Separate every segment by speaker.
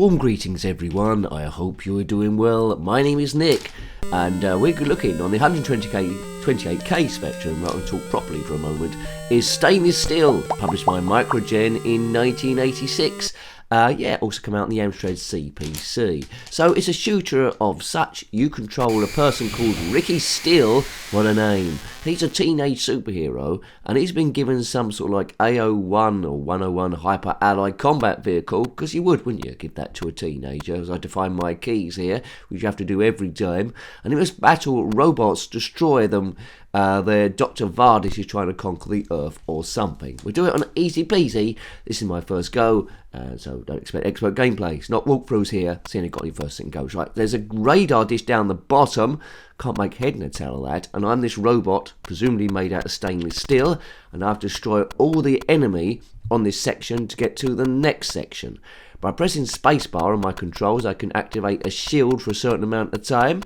Speaker 1: Warm greetings everyone, I hope you're doing well. My name is Nick and we're looking on the 128K spectrum. Rather than talk properly for a moment, is Stainless Steel, published by Mikro Gen in 1986. Also come out in the Amstrad CPC. So it's a shooter of such. You control a person called Ricky Steele. What a name. He's a teenage superhero and he's been given some sort of like AO1 or 101 Hyper Allied Combat Vehicle, because you would, wouldn't you, give that to a teenager, as I define my keys here, which you have to do every time. And he must battle robots, destroy them. Dr Vardis is trying to conquer the Earth or something. We do it on easy peasy. This is my first go, so don't expect expert gameplay. It's not walkthroughs here. See, got any first thing goes right. There's a radar dish down the bottom. Can't make head nor tail of that. And I'm this robot, presumably made out of stainless steel, and I have to destroy all the enemy on this section to get to the next section. By pressing spacebar on my controls, I can activate a shield for a certain amount of time.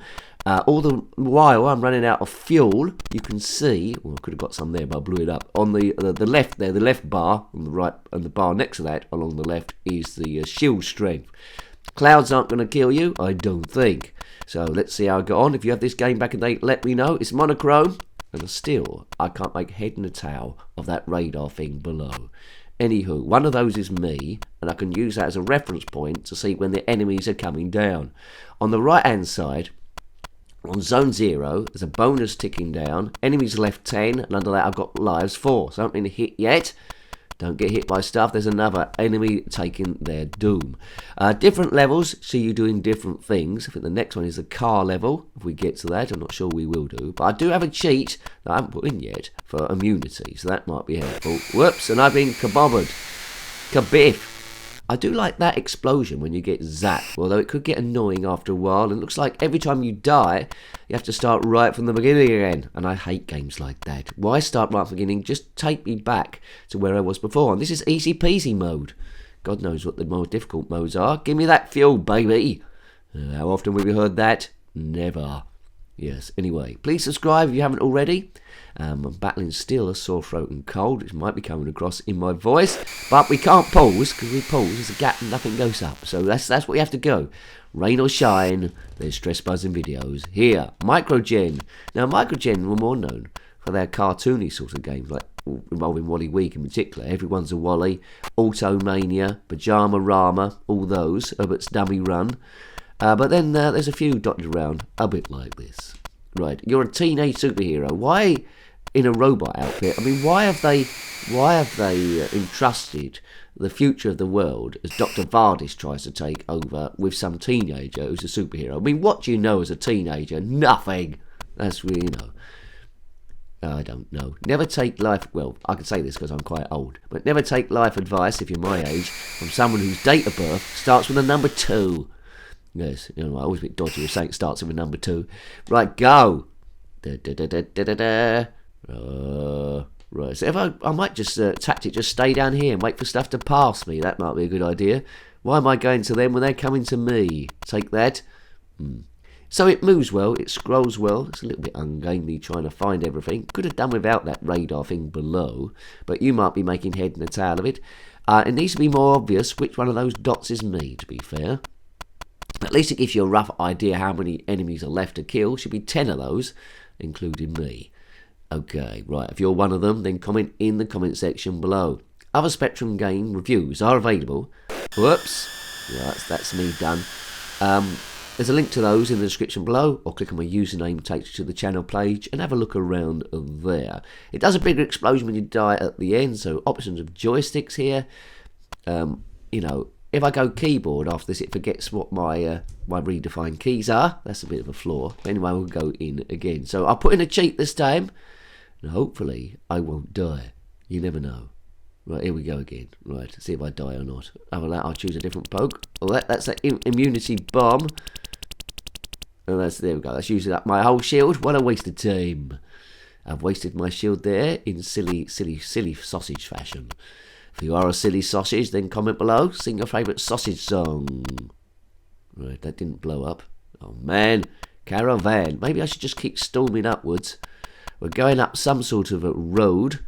Speaker 1: All the while I'm running out of fuel. You can see, well, I could have got some there, but I blew it up. On the left there, the left bar on the right, and the bar next to that along the left is the shield strength. Clouds aren't going to kill you, I don't think. So let's see how I got on. If you have this game back in the day, let me know. It's monochrome, and still I can't make head and a tail of that radar thing below. Anywho, one of those is me, and I can use that as a reference point to see when the enemies are coming down. On the right hand side, on zone 0, there's a bonus ticking down. Enemies left 10, and under that I've got lives 4. So I haven't been hit yet. Don't get hit by stuff. There's another enemy taking their doom. Different levels see you doing different things. I think the next one is the car level. If we get to that, I'm not sure we will do. But I do have a cheat that I haven't put in yet for immunity, so that might be helpful. Whoops, and I've been kabobbered. Kabiff. I do like that explosion when you get zapped, although it could get annoying after a while, and it looks like every time you die, you have to start right from the beginning again, and I hate games like that. Why start right from the beginning? Just take me back to where I was before, and this is easy peasy mode. God knows what the more difficult modes are. Give me that fuel, baby. How often have we heard that? Never. Yes, anyway, please subscribe if you haven't already. I'm battling still a sore throat and cold, which might be coming across in my voice, but we can't pause, because we pause, there's a gap and nothing goes up, so that's what we have to go. Rain or shine, there's stress buzzing videos here. Mikro Gen. Now, Mikro Gen were more known for their cartoony sort of games, like involving Wally Week in particular. Everyone's a Wally, Automania, Pajama Rama, all those, Herbert's Dummy Run. But then there's a few dotted around, a bit like this. Right, you're a teenage superhero. Why in a robot outfit? I mean, why have they entrusted the future of the world, as Dr Vardis tries to take over, with some teenager who's a superhero? I mean, what do you know as a teenager? Nothing. That's really, I don't know. Never take life, well, I can say this because I'm quite old, but never take life advice, if you're my age, from someone whose date of birth starts with the number 2. Yes, I always a bit dodgy if something starts with a number 2. Right, go. Right, so if I might just just stay down here and wait for stuff to pass me. That might be a good idea. Why am I going to them when they're coming to me? Take that. So it moves well, it scrolls well. It's a little bit ungainly trying to find everything. Could have done without that radar thing below, but you might be making head and a tail of it. It needs to be more obvious which one of those dots is me, to be fair. At least it gives you a rough idea how many enemies are left to kill. Should be 10 of those, including me. Okay, right, if you're one of them, then comment in the comment section below. Other Spectrum game reviews are available. Whoops. Yeah, that's me done. There's a link to those in the description below, or click on my username, takes you to the channel page, and have a look around there. It does a bigger explosion when you die at the end, so options of joysticks here. If I go keyboard after this, it forgets what my redefined keys are. That's a bit of a flaw. Anyway, we'll go in again. So I'll put in a cheat this time, and hopefully I won't die. You never know. Right, here we go again. Right, see if I die or not. Other than that, I'll choose a different poke. Well, that's that immunity bomb. And there we go. That's using up my whole shield. What a waste of time. I've wasted my shield there in silly sausage fashion. If you are a silly sausage, then comment below. Sing your favourite sausage song. Right, that didn't blow up. Oh man, caravan. Maybe I should just keep storming upwards. We're going up some sort of a road.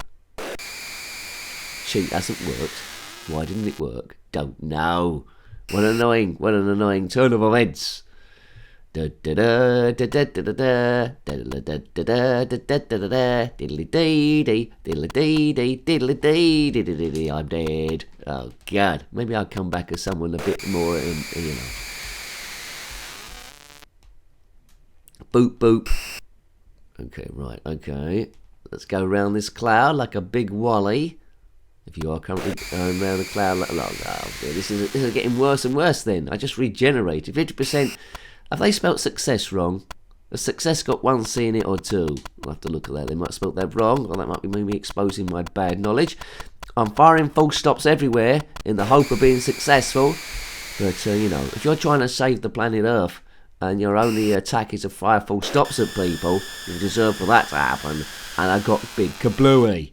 Speaker 1: Cheat hasn't worked. Why didn't it work? Don't know. What an annoying turn of events. I'm dead. Oh God, maybe I'll come back as someone a bit more, Boop boop. Okay, right, okay. Let's go around this cloud like a big wally. If you are currently going around the cloud like... Oh, dear, this is getting worse and worse then. I just regenerated. 50%... Have they spelt success wrong? Has success got one C in it or two? I'll have to look at that. They might have spelt that wrong, or that might be me exposing my bad knowledge. I'm firing full stops everywhere in the hope of being successful. But, if you're trying to save the planet Earth and your only attack is to fire full stops at people, you deserve for that to happen. And I got big kablooey.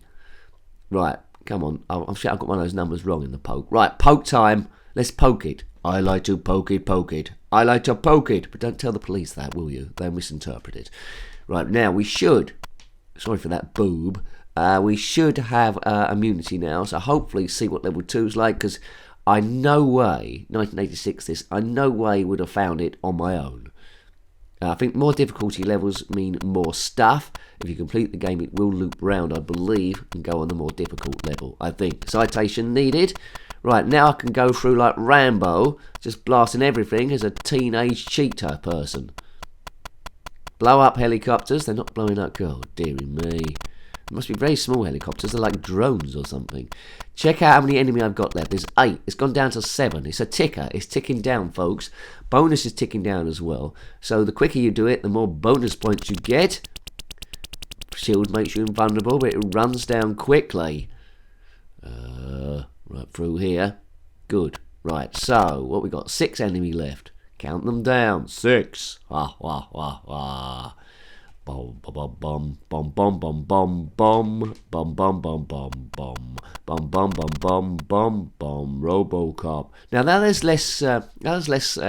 Speaker 1: Right, come on. I'm sure I've got one of those numbers wrong in the poke. Right, poke time. Let's poke it. I like to poke it. I like to poke it. But don't tell the police that, will you? They'll misinterpret it. Right, now we should... Sorry for that boob. We should have immunity now. So hopefully see what level 2's like. Because I no way, 1986 this, I no way would have found it on my own. I think more difficulty levels mean more stuff. If you complete the game, it will loop round, I believe, and go on the more difficult level, I think. Citation needed. Right, now I can go through like Rambo, just blasting everything as a teenage cheetah person. Blow up helicopters. They're not blowing up. God, dearie me. It must be very small helicopters. They're like drones or something. Check out how many enemy I've got left. There's 8. It's gone down to 7. It's a ticker. It's ticking down, folks. Bonus is ticking down as well. So the quicker you do it, the more bonus points you get. Shield makes you invulnerable, but it runs down quickly. Right through here. Good. Right, so what we got? 6 enemy left. Count them down. 6. Ah, ah, ah, ah. Bom bom bom bom bom bom bom bom bom bom bom bom bom bom bom bom bom bom bom Robocop. Now there's less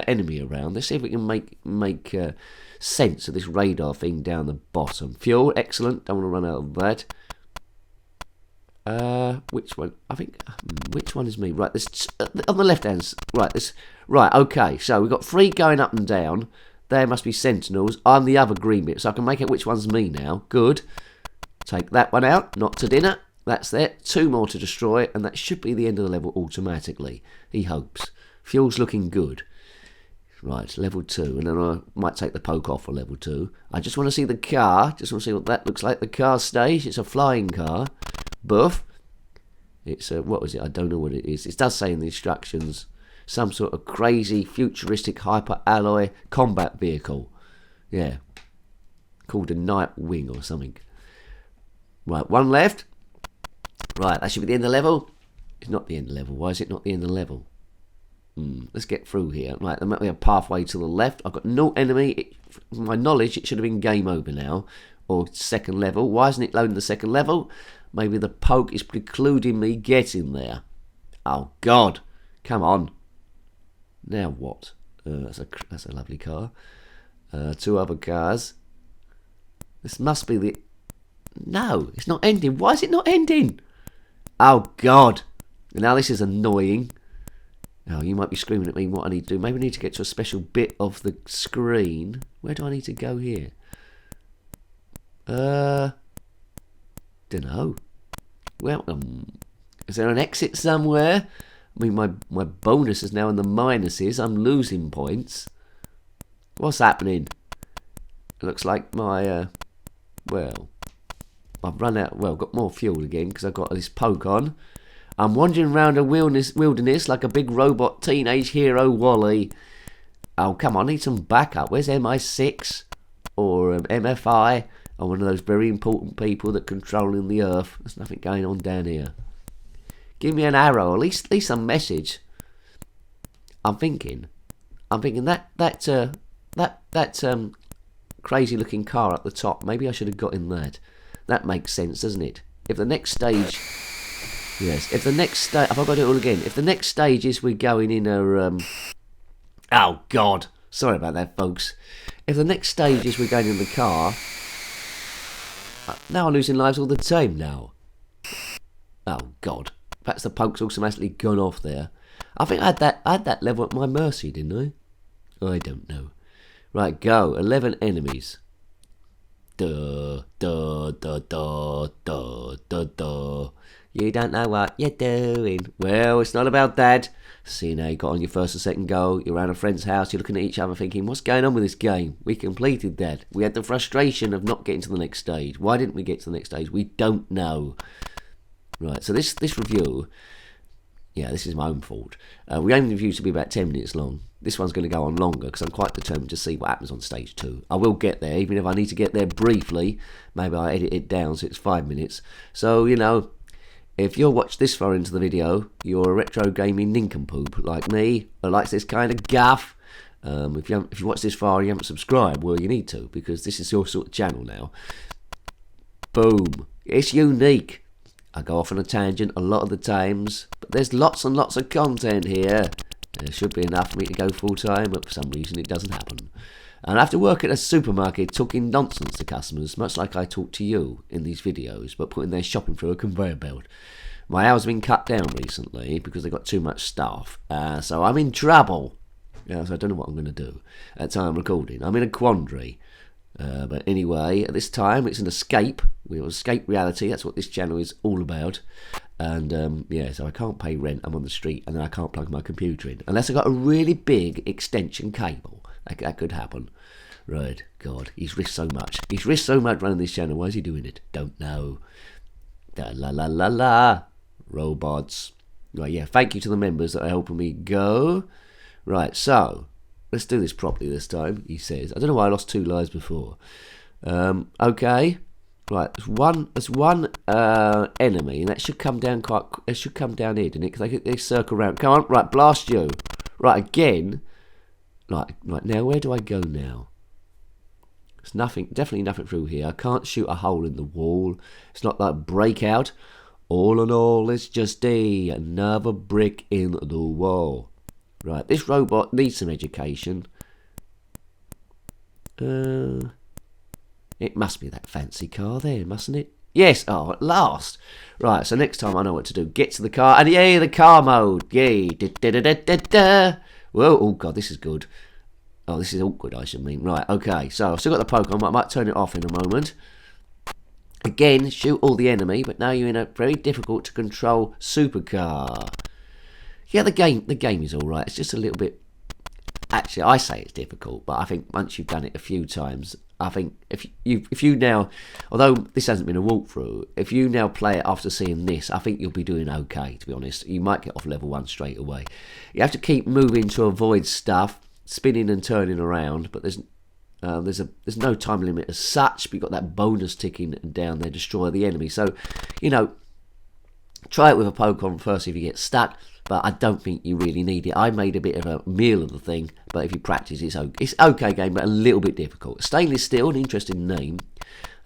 Speaker 1: enemy around. Let's see if we can make sense of this radar thing down the bottom. Fuel, excellent. Don't want to run out of that. Which one? I think which one is me? Right, this on the left hand. Right, this. Right, okay. So we've got 3 going up and down. There must be sentinels. I'm the other green bit, so I can make out which one's me now. Good. Take that one out. Not to dinner. That's there. 2 more to destroy, and that should be the end of the level automatically. He hopes. Fuel's looking good. Right, level 2, and then I might take the poke off for level 2. I just want to see the car. Just want to see what that looks like. The car stage. It's a flying car. Buff. It's what was it? I don't know what it is. It does say in the instructions. Some sort of crazy, futuristic, hyper-alloy combat vehicle. Yeah. Called a Nightwing or something. Right, 1 left. Right, that should be the end of the level. It's not the end of the level. Why is it not the end of the level? Let's get through here. Right, there might be a pathway to the left. I've got no enemy. From my knowledge, it should have been game over now. Or second level. Why isn't it loading the second level? Maybe the poke is precluding me getting there. Oh, God. Come on. Now what? That's a lovely car. 2 other cars. This must be the... No, it's not ending. Why is it not ending? Oh, God. Now this is annoying. Oh, you might be screaming at me what I need to do. Maybe I need to get to a special bit of the screen. Where do I need to go here? Dunno. Well, is there an exit somewhere? I mean, my bonus is now in the minuses. I'm losing points. What's happening? It looks like my, well, I've run out, well, got more fuel again because I've got this poke on. I'm wandering around a wilderness like a big robot teenage hero Wally. Oh, come on, I need some backup. Where's MI6 or MFI? I'm one of those very important people that controlling the Earth. There's nothing going on down here. Give me an arrow, at least a message. I'm thinking that crazy looking car up the top. Maybe I should have got in that. That makes sense, doesn't it? If the next stage, yes. If the next stage, have I got it all again? If the next stage is we're going in a oh God, sorry about that, folks. If the next stage is we're going in the car. Now I'm losing lives all the time now. Oh, God. Perhaps the poke's automatically gone off there. I think I had that level at my mercy, didn't I? I don't know. Right, go. 11 enemies. Duh, duh, duh, duh, duh, duh, duh. You don't know what you're doing. Well, it's not about that. See, now you got on your first and second goal. You're around a friend's house. You're looking at each other thinking, what's going on with this game? We completed that. We had the frustration of not getting to the next stage. Why didn't we get to the next stage? We don't know. Right, so this review, yeah, this is my own fault. We aim the review to be about 10 minutes long. This one's going to go on longer because I'm quite determined to see what happens on stage 2. I will get there, even if I need to get there briefly. Maybe I'll edit it down so it's 5 minutes. So, you know, if you'll watch this far into the video, you're a retro gaming nincompoop like me, or likes this kind of guff. If you watch this far and you haven't subscribed, well, you need to, because this is your sort of channel now. Boom. It's unique. I go off on a tangent a lot of the times, but there's lots and lots of content here. There should be enough for me to go full time, but for some reason it doesn't happen. And I have to work at a supermarket talking nonsense to customers, much like I talk to you in these videos, but putting their shopping through a conveyor belt. My hours have been cut down recently because they've got too much staff, so I'm in trouble. So I don't know what I'm going to do at the time I'm recording. I'm in a quandary. But anyway, at this time it's an escape. We'll escape reality. That's what this channel is all about. And yeah, so I can't pay rent. I'm on the street, and then I can't plug my computer in unless I got a really big extension cable. That could happen. Right, God, he's risked so much. He's risked so much running this channel. Why is he doing it? Don't know. Da la la la la. Robots. Right, yeah. Thank you to the members that are helping me go. Right, so let's do this properly this time, he says. I don't know why I lost 2 lives before. Okay. Right, there's one enemy, and that should come down it should come down here, didn't it? Because they circle around. Come on, right, blast you. Right, again. Right, now where do I go now? There's nothing, definitely nothing through here. I can't shoot a hole in the wall. It's not like Breakout. All in all, it's just another brick in the wall. Right, this robot needs some education. It must be that fancy car there, mustn't it? Yes, oh, at last. Right, so next time I know what to do. Get to the car, and yay, the car mode. Yay. Da-da-da-da-da. Whoa, oh God, this is good. Oh, this is awkward, I should mean. Right, okay, so I've still got the Pokemon. I might turn it off in a moment. Again, shoot all the enemy, but now you're in a very difficult to control supercar. Yeah, the game is all right. It's just a little bit. Actually, I say it's difficult, but I think once you've done it a few times, I think if you now, although this hasn't been a walkthrough, if you now play it after seeing this, I think you'll be doing okay. To be honest, you might get off level 1 straight away. You have to keep moving to avoid stuff, spinning and turning around, but there's no time limit as such. But you've got that bonus ticking down there, destroy the enemy. So, you know, try it with a Pokemon first if you get stuck. But I don't think you really need it. I made a bit of a meal of the thing, but if you practice, it's okay game, but a little bit difficult. Stainless steel, an interesting name.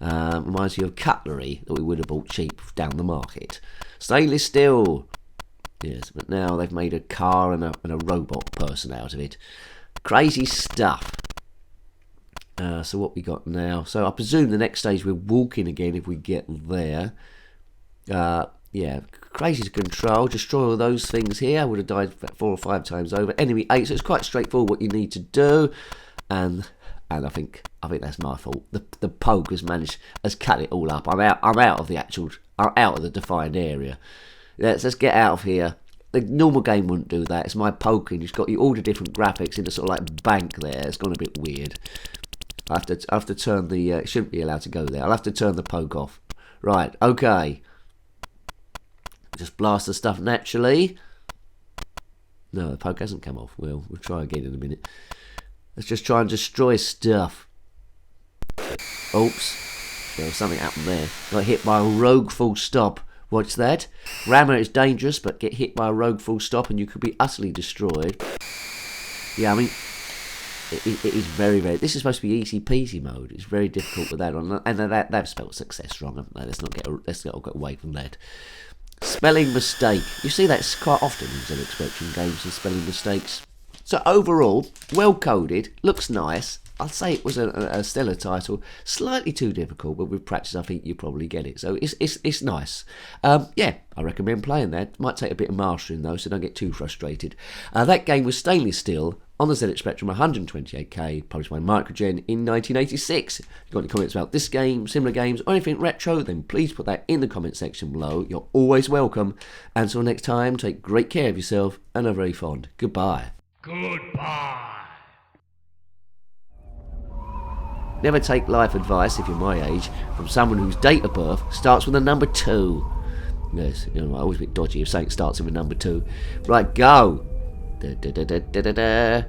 Speaker 1: Reminds you of cutlery that we would have bought cheap down the market. Stainless steel. Yes, but now they've made a car and a robot person out of it. Crazy stuff. So what we got now? So I presume the next stage we're walking again if we get there. Yeah, crazy to control. Destroy all those things here. I would have died 4 or 5 times over. Enemy 8, so it's quite straightforward what you need to do. And I think that's my fault. The poke has cut it all up. I'm out of the defined area. Let's get out of here. The normal game wouldn't do that. It's my poking. It's got all the different graphics in the sort of like bank there. It's gone a bit weird. I have to turn the. It shouldn't be allowed to go there. I'll have to turn the poke off. Right. Okay. Just blast the stuff naturally. No, the poke hasn't come off. We'll try again in a minute. Let's just try and destroy stuff. Oops. Well, something happened there. Got hit by a rogue full stop. Watch that. Rammer is dangerous, but get hit by a rogue full stop and you could be utterly destroyed. Yeah, I mean, it is very, very... This is supposed to be easy peasy mode. It's very difficult with that on. And they've spelled success wrong, haven't they? Let's not get away from that. Spelling mistake. You see that's quite often in zxspectrum games, and spelling mistakes. So overall, well coded, looks nice, I'll say it was a stellar title, slightly too difficult, but with practice I think you probably get it. So it's nice. Yeah, I recommend playing that. Might take a bit of mastering though, so don't get too frustrated. That game was Stainless Steel on the ZX Spectrum 128K, published by Mikro Gen in 1986. If you've got any comments about this game, similar games, or anything retro, then please put that in the comment section below. You're always welcome. Until next time, take great care of yourself and are very fond. Goodbye.
Speaker 2: Goodbye.
Speaker 1: Never take life advice, if you're my age, from someone whose date of birth starts with the number 2. Yes, you know, I always a bit dodgy if something starts with a number 2. Right, go. Da, da, da, da, da, da, da.